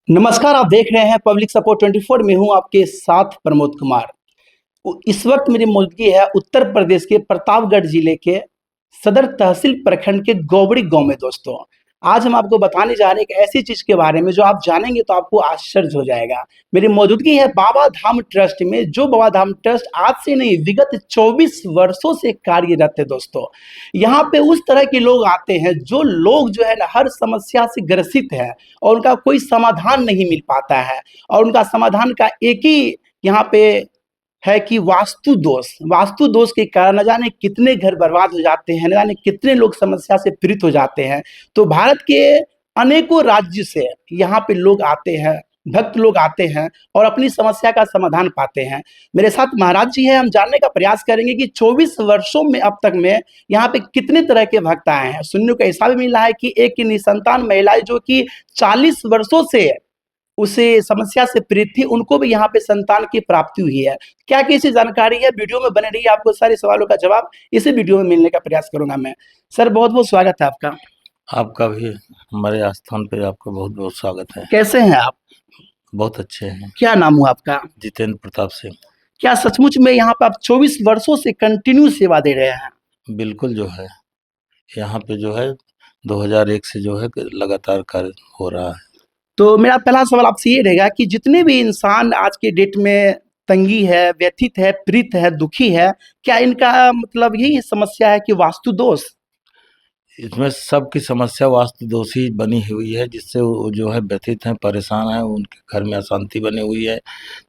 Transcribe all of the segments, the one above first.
नमस्कार, आप देख रहे हैं पब्लिक सपोर्ट 24। में हूं आपके साथ प्रमोद कुमार। इस वक्त मेरी मौजूदगी है उत्तर प्रदेश के प्रतापगढ़ जिले के सदर तहसील प्रखंड के गोबड़ी गांव में। दोस्तों, आज हम आपको बताने जा रहे हैं एक ऐसी चीज के बारे में जो आप जानेंगे तो आपको आश्चर्य हो जाएगा। मेरी मौजूदगी है बाबा धाम ट्रस्ट में, जो बाबा धाम ट्रस्ट आज से नहीं विगत 24 वर्षों से कार्यरत है। दोस्तों, यहाँ पे उस तरह के लोग आते हैं जो लोग जो है ना हर समस्या से ग्रसित है और उनका कोई समाधान नहीं मिल पाता है। और उनका समाधान का एक ही यहाँ पे है कि वास्तु दोष के कारण न जाने कितने घर बर्बाद हो जाते हैं, न जाने कितने लोग समस्या से पीड़ित हो जाते हैं। तो भारत के अनेकों राज्य से यहाँ पे लोग आते हैं, भक्त लोग आते हैं और अपनी समस्या का समाधान पाते हैं। मेरे साथ महाराज जी हैं, हम जानने का प्रयास करेंगे कि 24 वर्षों में अब तक में यहाँ पे कितने तरह के भक्त आए हैं। सुनने को ऐसा भी मिला है कि एक निसंतान महिला जो कि 40 वर्षों से उसे समस्या से पीड़ित थी, उनको भी यहाँ पे संतान की प्राप्ति हुई है। क्या कैसी जानकारी है, वीडियो में बने रहिए, आपको सारे सवालों का जवाब इसी वीडियो में मिलने का प्रयास करूंगा मैं। सर, बहुत बहुत स्वागत है आपका। आपका भी हमारे आस्थान पे आपका बहुत बहुत स्वागत है। कैसे हैं आप? बहुत अच्छे हैं। क्या नाम हुआ आपका? जितेंद्र प्रताप सिंह। क्या सचमुच में यहाँ पे आप 24 वर्षों से कंटिन्यू सेवा दे रहे हैं? बिल्कुल, जो है यहाँ पे जो है 2001 से जो है लगातार कार्य हो रहा है। तो मेरा पहला सवाल आपसे ये रहेगा कि जितने भी इंसान आज के डेट में तंगी है, व्यथित है, पीड़ित है, दुखी है, क्या इनका मतलब यही समस्या है कि वास्तु दोष? इसमें सबकी समस्या वास्तु दोष ही बनी हुई है, जिससे वो जो है व्यथित हैं, परेशान हैं, उनके घर में अशांति बनी हुई है,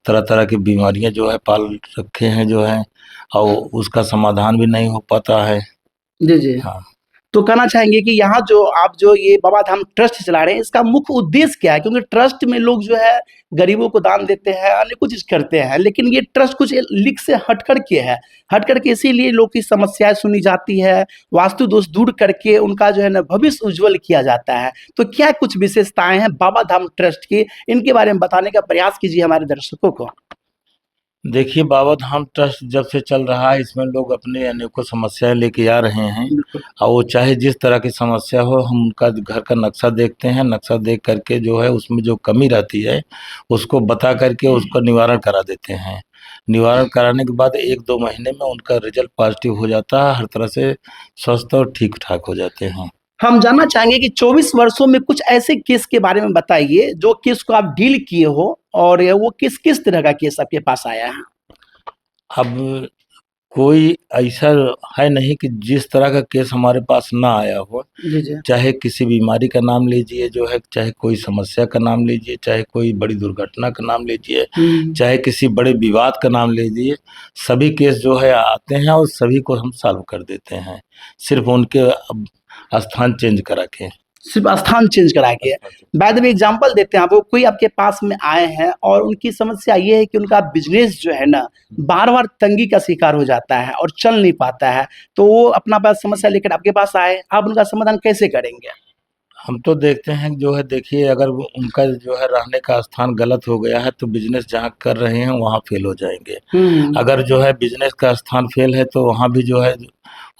तरह तरह की बीमारियां जो है पाल रखे हैं जो है, और उसका समाधान भी नहीं हो पाता है। जी जी। हाँ, तो कहना चाहेंगे कि यहाँ जो आप जो ये बाबा धाम ट्रस्ट चला रहे हैं, इसका मुख्य उद्देश्य क्या है? क्योंकि ट्रस्ट में लोग जो है गरीबों को दान देते हैं, अन्य कुछ चीज करते हैं, लेकिन ये ट्रस्ट कुछ लिख से हट करके है, हट करके इसीलिए लोग की समस्याएं सुनी जाती है, वास्तु दोष दूर करके उनका जो है ना भविष्य उज्जवल किया जाता है। तो क्या कुछ विशेषताएं हैं बाबा धाम ट्रस्ट की, इनके बारे में बताने का प्रयास कीजिए हमारे दर्शकों को। देखिए, बाबा धाम ट्रस्ट जब से चल रहा है, इसमें लोग अपने अनेकों समस्याएं लेके आ रहे हैं, बिल्कुल। और वो चाहे जिस तरह की समस्या हो, हम उनका घर का नक्शा देखते हैं, नक्शा देख करके जो है उसमें जो कमी रहती है उसको बता करके उसका निवारण करा देते हैं। निवारण कराने के बाद 1-2 महीने में उनका रिजल्ट पॉजिटिव हो जाता है, हर तरह से स्वस्थ और ठीक ठाक हो जाते हैं। हम जानना चाहेंगे कि 24 वर्षों में कुछ ऐसे केस के बारे में बताइए जो केस को आप डील किए हो, और वो किस किस तरह का केस आपके पास आया है? अब कोई ऐसा है नहीं कि जिस तरह का केस हमारे पास ना आया हो। जी जी। चाहे किसी बीमारी का नाम लीजिए जो है, चाहे कोई समस्या का नाम लीजिए, चाहे कोई बड़ी दुर्घटना का नाम लीजिए, चाहे किसी बड़े विवाद का नाम लीजिए, सभी केस जो है आते हैं और सभी को हम सॉल्व कर देते हैं, सिर्फ उनके अब स्थान चेंज करा के। सिर्फ स्थान चेंज करा के। बाद में एग्जांपल देते हैं, वो कोई आपके पास में आए हैं और उनकी समस्या ये है कि उनका बिजनेस जो है ना बार बार तंगी का शिकार हो जाता है और चल नहीं पाता है, तो वो अपना पास समस्या लेकर आपके पास आए, आप उनका समाधान कैसे करेंगे? हम तो देखते हैं जो है, देखिए अगर उनका जो है रहने का स्थान गलत हो गया है तो बिजनेस जहाँ कर रहे हैं वहाँ फेल हो जाएंगे। अगर जो है बिजनेस का स्थान फेल है तो वहाँ भी जो है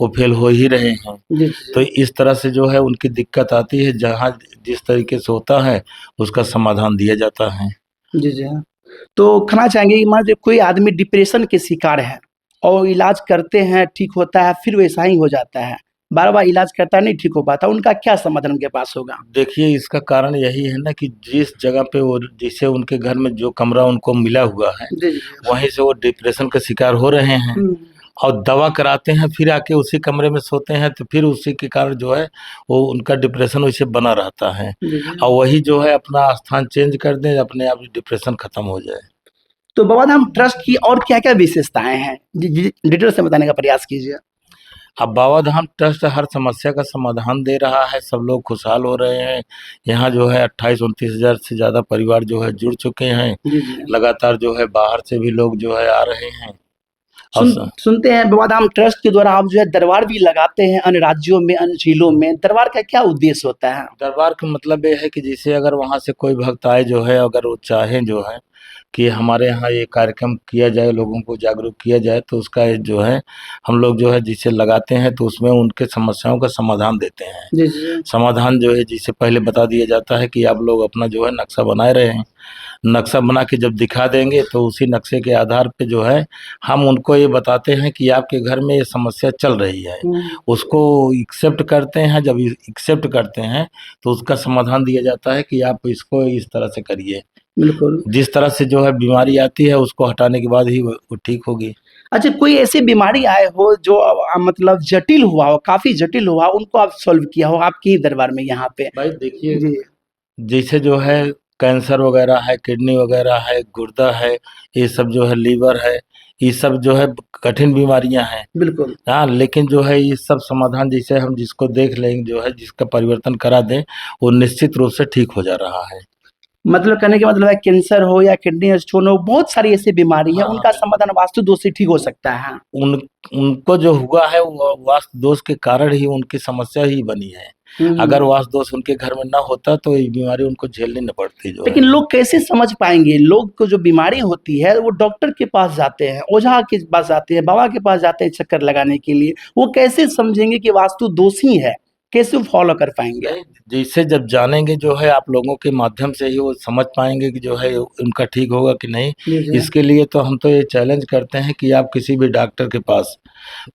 वो फेल हो ही रहे हैं। तो इस तरह से जो है उनकी दिक्कत आती है, जहाँ जिस तरीके से होता है उसका समाधान दिया जाता है। जी जी। तो कहना चाहेंगे कि मान लीजिए कोई आदमी डिप्रेशन के शिकार है और इलाज करते हैं, ठीक होता है, फिर वैसा ही हो जाता है, बार बार इलाज करता है, नहीं ठीक हो पाता, उनका क्या समाधान उनके पास होगा? देखिए, इसका कारण यही है ना कि जिस जगह पे वो, जैसे उनके घर में जो कमरा उनको मिला हुआ है वहीं से वो डिप्रेशन का शिकार हो रहे हैं, और दवा कराते हैं, फिर आके उसी कमरे में सोते हैं, तो फिर उसी के कारण जो है वो उनका डिप्रेशन वैसे बना रहता है, और वही जो है अपना स्थान चेंज कर दें, अपने आप डिप्रेशन खत्म हो जाए। तो बाबा धाम ट्रस्ट की और क्या क्या विशेषताएं हैं, डिटेल से बताने का प्रयास कीजिए। अब बाबा धाम ट्रस्ट हर समस्या का समाधान दे रहा है, सब लोग खुशहाल हो रहे हैं। यहाँ जो है 28-29 हज़ार से ज़्यादा परिवार जो है जुड़ चुके हैं। लगातार जो है बाहर से भी लोग जो है आ रहे हैं। सुनते हैं बाबा धाम ट्रस्ट के द्वारा आप जो है दरबार भी लगाते हैं अन्य राज्यों में, अन्य जिलों में। दरबार का क्या उद्देश्य होता है? दरबार का मतलब ये है कि जैसे अगर वहाँ से कोई भक्त आए जो है, अगर वो चाहे जो है कि हमारे यहाँ ये कार्यक्रम किया जाए, लोगों को जागरूक किया जाए, तो उसका जो है हम लोग जो है जिसे लगाते हैं तो उसमें उनके समस्याओं का समाधान देते हैं। जी जी समाधान जो है जिसे पहले बता दिया जाता है कि आप लोग अपना जो है नक्शा बनाए रहे हैं, नक्शा बना के जब दिखा देंगे तो उसी नक्शे के आधार पे जो है हम उनको ये बताते हैं कि आपके घर में ये समस्या चल रही है। उसको एक्सेप्ट करते हैं, जब एक्सेप्ट करते हैं तो उसका समाधान दिया जाता है कि आप इसको इस तरह से करिए, बिल्कुल। जिस तरह से जो है बीमारी आती है उसको हटाने के बाद ही वो ठीक होगी। अच्छा, कोई ऐसी बीमारी आए हो जो मतलब जटिल हुआ हो, काफी जटिल हुआ, उनको आप सॉल्व किया हो आपके ही दरबार में यहाँ पे? भाई देखिए, जी जैसे जो है कैंसर वगैरह है, किडनी वगैरह है, गुर्दा है, ये सब जो है, लीवर है, ये सब जो है कठिन बीमारियां हैं। बिल्कुल। हाँ, लेकिन जो है ये सब समाधान जैसे हम जिसको देख लेंगे जो है जिसका परिवर्तन करा दें वो निश्चित रूप से ठीक हो जा रहा है। मतलब कहने का मतलब है कैंसर हो या किडनी स्टोन हो, बहुत सारी ऐसी बीमारी है, हाँ उनका समाधान वास्तु दोष से ठीक हो सकता है। उन उनको जो हुआ है वो वास्तु दोष के कारण ही उनकी समस्या ही बनी है। अगर वास्तु दोष उनके घर में ना होता तो ये बीमारी उनको झेलनी न पड़ती जो है। लेकिन लोग कैसे समझ पाएंगे? लोग को जो बीमारी होती है वो डॉक्टर के पास जाते हैं, ओझा के पास जाते हैं, बाबा के पास जाते हैं चक्कर लगाने के लिए, वो कैसे समझेंगे कि वास्तु दोष ही है? कैसे फॉलो कर पाएंगे? नहीं, जैसे जब जानेंगे जो है आप लोगों के माध्यम से ही वो समझ पाएंगे कि जो है उनका ठीक होगा कि नहीं। जी जी इसके लिए तो हम तो ये चैलेंज करते हैं कि आप किसी भी डॉक्टर के पास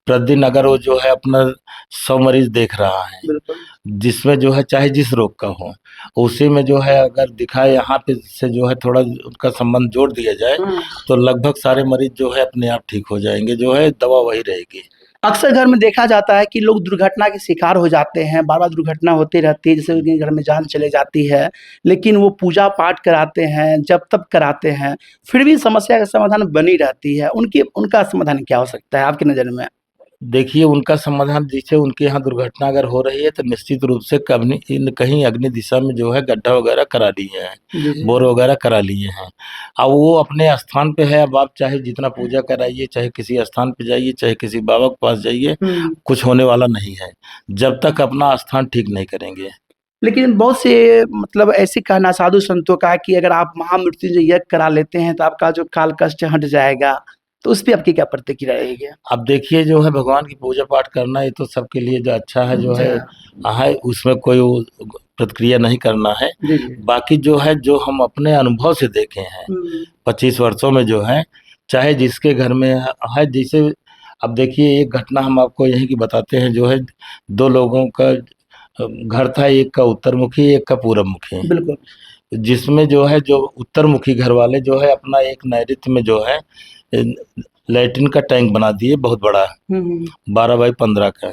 प्रतिदिन अगर वो जो है अपना 100 मरीज देख रहा है, बिल्कुल। जिसमें जो है चाहे जिस रोग का हो, उसी में जो है अगर दिखाए यहाँ पे से जो है थोड़ा उनका संबंध जोड़ दिया जाए तो लगभग सारे मरीज जो है अपने आप ठीक हो जाएंगे, जो है दवा वही रहेगी। अक्सर घर में देखा जाता है कि लोग दुर्घटना के शिकार हो जाते हैं, बार-बार दुर्घटना होती रहती है, जैसे उनके घर में जान चले जाती है, लेकिन वो पूजा पाठ कराते हैं, जप तप कराते हैं, फिर भी समस्या का समाधान बनी रहती है। उनका समाधान क्या हो सकता है आपकी नज़र में? देखिए उनका समाधान जैसे उनके यहाँ दुर्घटना अगर हो रही है तो निश्चित रूप से कहीं अग्नि दिशा में जो है गड्ढा वगैरह करा लिए हैं, जी, जी। बोर वगैरह करा लिए हैं। अब वो अपने स्थान पे है, अब आप चाहे जितना पूजा कराइए, चाहे किसी स्थान पे जाइए, चाहे किसी बाबा के पास जाइए, कुछ होने वाला नहीं है जब तक अपना स्थान ठीक नहीं करेंगे। लेकिन बहुत से मतलब ऐसे कहना साधु संतों का कि अगर आप महामृत्युंजय यज्ञ करा लेते हैं तो आपका जो काल कष्ट हट जाएगा, तो उस पे आपकी क्या प्रतिक्रिया रहेगी? अब देखिए जो है भगवान की पूजा पाठ करना ये तो सबके लिए जो अच्छा है जो है उसमें कोई वो प्रतिक्रिया नहीं करना है। जी, जी। बाकी जो है जो हम अपने अनुभव से देखे हैं 25 वर्षों में जो है, चाहे जिसके घर में है, जैसे अब देखिए एक घटना हम आपको यहीं की बताते हैं। जो है दो लोगों का घर था, एक का उत्तर मुखी एक का पूरब मुखी। बिल्कुल। जिसमें जो है जो उत्तर मुखी घर वाले जो है अपना एक नैऋत्य में जो है लैट्रिन का टैंक बना दिए बहुत बड़ा, 12 बाई 15 का।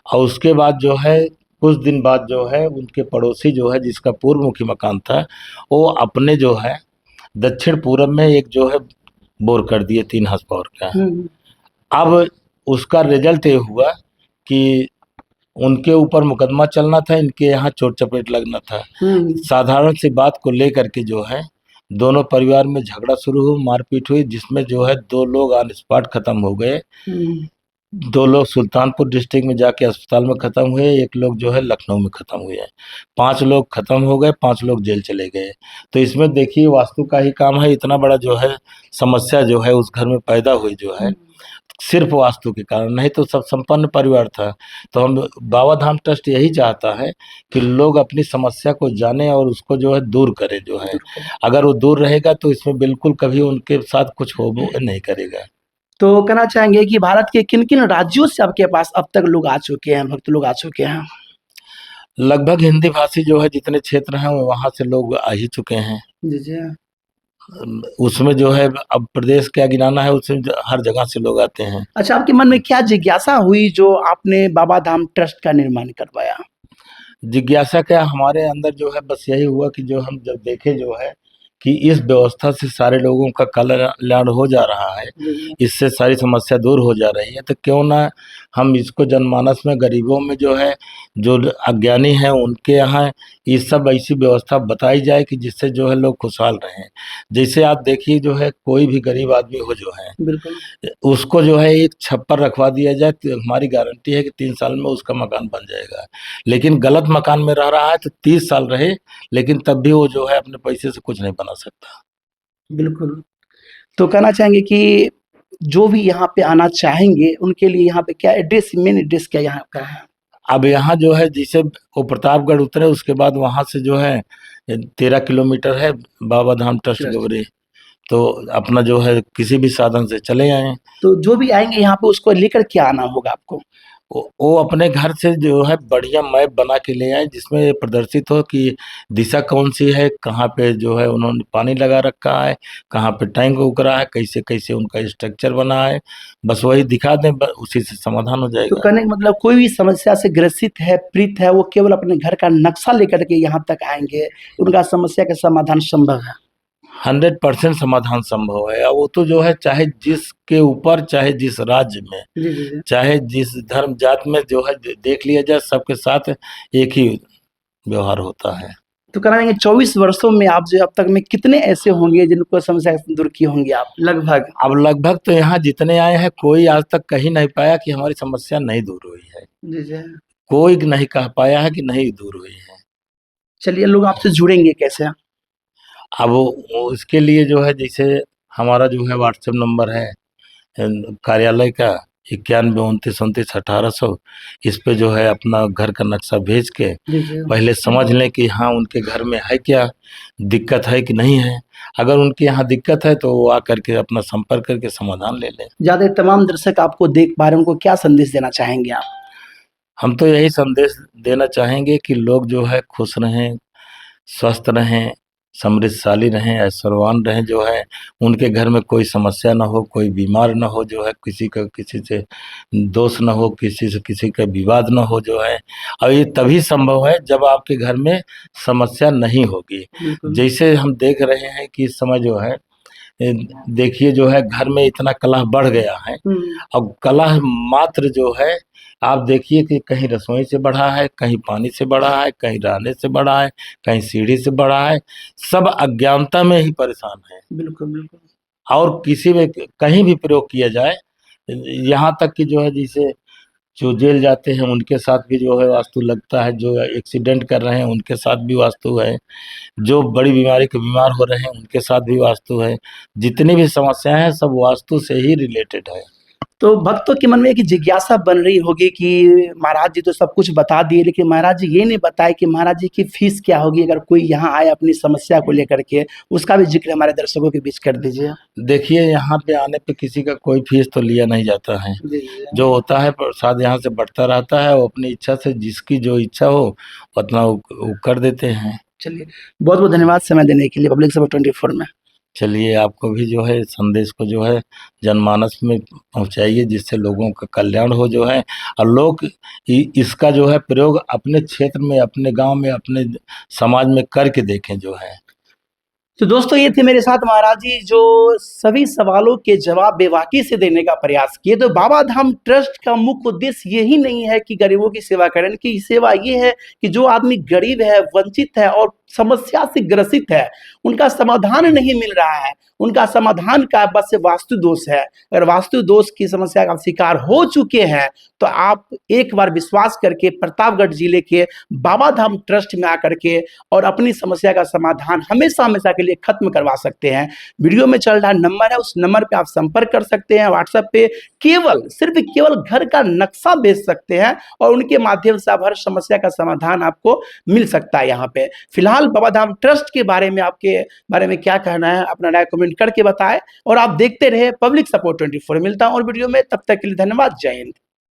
और उसके बाद जो है कुछ दिन बाद जो है उनके पड़ोसी जो है जिसका पूर्व मुखी मकान था, वो अपने जो है दक्षिण पूरब में एक जो है बोर कर दिए 3 हॉर्स पावर का। अब उसका रिजल्ट ये हुआ कि उनके ऊपर मुकदमा चलना था, इनके यहाँ चोट चपेट लगना था। साधारण सी बात को लेकर के जो है दोनों परिवार में झगड़ा शुरू हुआ, मारपीट हुई, जिसमें जो है 2 लोग ऑन स्पॉट खत्म हो गए। 2 लोग सुल्तानपुर डिस्ट्रिक्ट में जाके अस्पताल में खत्म हुए, 1 लोग जो है लखनऊ में खत्म हुए। 5 लोग खत्म हो गए, 5 लोग जेल चले गए। तो इसमें देखिए वास्तु का ही काम है, इतना बड़ा जो है समस्या जो है उस घर में पैदा हुई जो है सिर्फ वास्तु के कारण, नहीं तो सब संपन्न परिवार था। तो हम बाबा धाम ट्रस्ट यही चाहता है कि लोग अपनी समस्या को जाने और उसको जो है दूर करें जो है। अगर वो दूर रहेगा तो इसमें बिल्कुल कभी उनके साथ कुछ हो नहीं करेगा। तो कहना चाहेंगे कि भारत के किन-किन राज्यों से आपके पास अब तक लोग आ चुके हैं, भक्त लोग आ चुके हैं? लगभग हिंदी भाषी जो है जितने क्षेत्र हैं वहाँ से लोग आ ही चुके हैं। जी, जी। उसमें जो है अब प्रदेश क्या गिनाना है, उसमें हर जगह से लोग आते हैं। अच्छा, आपके मन में क्या जिज्ञासा हुई जो आपने बाबा धाम ट्रस्ट का निर्माण करवाया? जिज्ञासा क्या, हमारे अंदर जो है बस यही हुआ कि जो हम जब देखे जो है कि इस व्यवस्था से सारे लोगों का कल्याण हो जा रहा है, इससे सारी समस्या दूर हो जा रही है, तो क्यों ना हम इसको जनमानस में, गरीबों में जो है जो अज्ञानी हैं उनके यहाँ ये सब ऐसी व्यवस्था बताई जाए कि जिससे जो है लोग खुशहाल रहें। जैसे आप देखिए जो है कोई भी गरीब आदमी हो जो है बिल्कुल। उसको जो है एक छप्पर रखवा दिया जाए तो हमारी गारंटी है कि 3 साल में उसका मकान बन जाएगा। लेकिन गलत मकान में रह रहा है तो 30 साल रहे लेकिन तब भी वो जो है अपने पैसे से कुछ नहीं बना सकता। बिल्कुल। तो कहना चाहेंगे कि जो भी यहाँ पे आना चाहेंगे, उनके लिए यहाँ पे क्या एड्रेस, मेन एड्रेस क्या यहाँ का है? अब यहाँ जो है जैसे वो प्रतापगढ़ उतरे उसके बाद वहां से जो है 13 किलोमीटर है बाबा धाम ट्रस्ट ट्रस्ट। गोबरी। तो अपना जो है किसी भी साधन से चले आए। तो जो भी आएँगे यहाँ पे उसको लेकर के आना होगा आपको? वो अपने घर से जो है बढ़िया मैप बना के ले आए जिसमें ये प्रदर्शित हो कि दिशा कौन सी है, कहाँ पे जो है उन्होंने पानी लगा रखा है, कहाँ पे टैंक उकरा है, कैसे कैसे उनका स्ट्रक्चर बना है, बस वही दिखा दें, उसी से समाधान हो तो जाएगा। कहने का मतलब कोई भी समस्या से ग्रसित है, पीड़ित है, वो केवल अपने घर का नक्शा लेकर के यहाँ तक आएँगे, उनका समस्या का समाधान संभव है। 100% समाधान संभव है। अब वो तो जो है चाहे जिसके ऊपर, चाहे जिस राज्य में, जी, जी, जी। चाहे जिस धर्म जात में जो है देख लिया जाए, सबके साथ एक ही व्यवहार होता है। तो कहना चाहेंगे 24 वर्षों में आप जो अब तक में कितने ऐसे होंगे जिनको समस्या दूर किए होंगे आप लगभग? अब लगभग तो यहाँ जितने आए हैं कोई आज तक कही नहीं पाया कि हमारी समस्या नहीं दूर हुई है। जी, जी। कोई नहीं कह पाया है कि नहीं दूर हुई है। चलिए, लोग आपसे जुड़ेंगे कैसे? अब इसके लिए जो है जैसे हमारा जो है व्हाट्सएप नंबर है कार्यालय का 91 29 29 1800। इस पे जो है अपना घर का नक्शा भेज के जी, जी। पहले समझ लें कि हाँ उनके घर में है क्या, दिक्कत है कि नहीं है। अगर उनके यहाँ दिक्कत है तो वो आ करके अपना संपर्क करके समाधान ले लें। ज़्यादा तमाम दर्शक आपको देख पा रहे हैं, उनको क्या संदेश देना चाहेंगे आप? हम तो यही संदेश देना चाहेंगे कि लोग जो है खुश रहें, स्वस्थ रहें, समृद्धशाली रहें, ऐश्वर्यवान रहें, जो है उनके घर में कोई समस्या ना हो, कोई बीमार ना हो, जो है किसी का किसी से दोष ना हो, किसी से किसी का विवाद ना हो, जो है। और ये तभी संभव है जब आपके घर में समस्या नहीं होगी। बिल्कुल। जैसे हम देख रहे हैं कि इस समय जो है देखिए जो है घर में इतना कलह बढ़ गया है। अब कलह मात्र जो है आप देखिए कि कहीं रसोई से बढ़ा है, कहीं पानी से बढ़ा है, कहीं रहने से बढ़ा है, कहीं सीढ़ी से बढ़ा है। सब अज्ञानता में ही परेशान है। बिल्कुल, बिल्कुल। और किसी में कहीं भी प्रयोग किया जाए, यहाँ तक कि जो है जैसे जो जेल जाते हैं उनके साथ भी जो है वास्तु लगता है, जो एक्सीडेंट कर रहे हैं उनके साथ भी वास्तु है, जो बड़ी बीमारी के बीमार हो रहे हैं उनके साथ भी वास्तु है। जितनी भी समस्याएं हैं सब वास्तु से ही रिलेटेड है। तो भक्तों के मन में एक जिज्ञासा बन रही होगी कि महाराज जी तो सब कुछ बता दिए, लेकिन महाराज जी ये नहीं बताए कि महाराज जी की फीस क्या होगी अगर कोई यहाँ आए अपनी समस्या को लेकर के, उसका भी जिक्र हमारे दर्शकों के बीच कर दीजिए। देखिए यहाँ पे आने पे किसी का कोई फीस तो लिया नहीं जाता है। जी, जी। जो होता है प्रसाद यहाँ से बढ़ता रहता है, वो अपनी इच्छा से जिसकी जो इच्छा हो उतना वो कर देते हैं। चलिए, बहुत बहुत धन्यवाद समय देने के लिए पब्लिक सभा 24 में। चलिए आपको भी जो है संदेश को जो है जनमानस में पहुंचाइए जिससे लोगों का कल्याण हो जो है। और लोग इसका जो है प्रयोग अपने क्षेत्र में, अपने गांव में, अपने समाज में करके देखें जो है। तो दोस्तों, ये थे मेरे साथ महाराज जी जो सभी सवालों के जवाब बेबाकी से देने का प्रयास किए। तो बाबा धाम ट्रस्ट का मुख्य उद्देश्य यही नहीं है कि गरीबों की सेवा करें, कि सेवा ये है कि जो आदमी गरीब है, वंचित है और समस्या से ग्रसित है, उनका समाधान नहीं मिल रहा है, उनका समाधान का बस वास्तु दोष है। अगर वास्तु दोष की समस्या का शिकार हो चुके हैं तो आप एक बार विश्वास करके प्रतापगढ़ जिले के बाबा धाम ट्रस्ट में आकर के और अपनी समस्या का समाधान हमेशा हमेशा के लिए खत्म करवा सकते हैं। वीडियो में चल रहा नंबर है, उस नंबर पे आप संपर्क कर सकते हैं। व्हाट्सएप पे केवल घर का नक्शा भेज सकते हैं और उनके माध्यम से आप हर समस्या का समाधान आपको मिल सकता है। यहाँ पे फिलहाल बाबा धाम ट्रस्ट के बारे में आपके बारे में क्या कहना है, अपना राय कमेंट करके बताएं और आप देखते रहे पब्लिक सपोर्ट 24। मिलता हूं और वीडियो में, तब तक के लिए धन्यवाद। जय हिंद।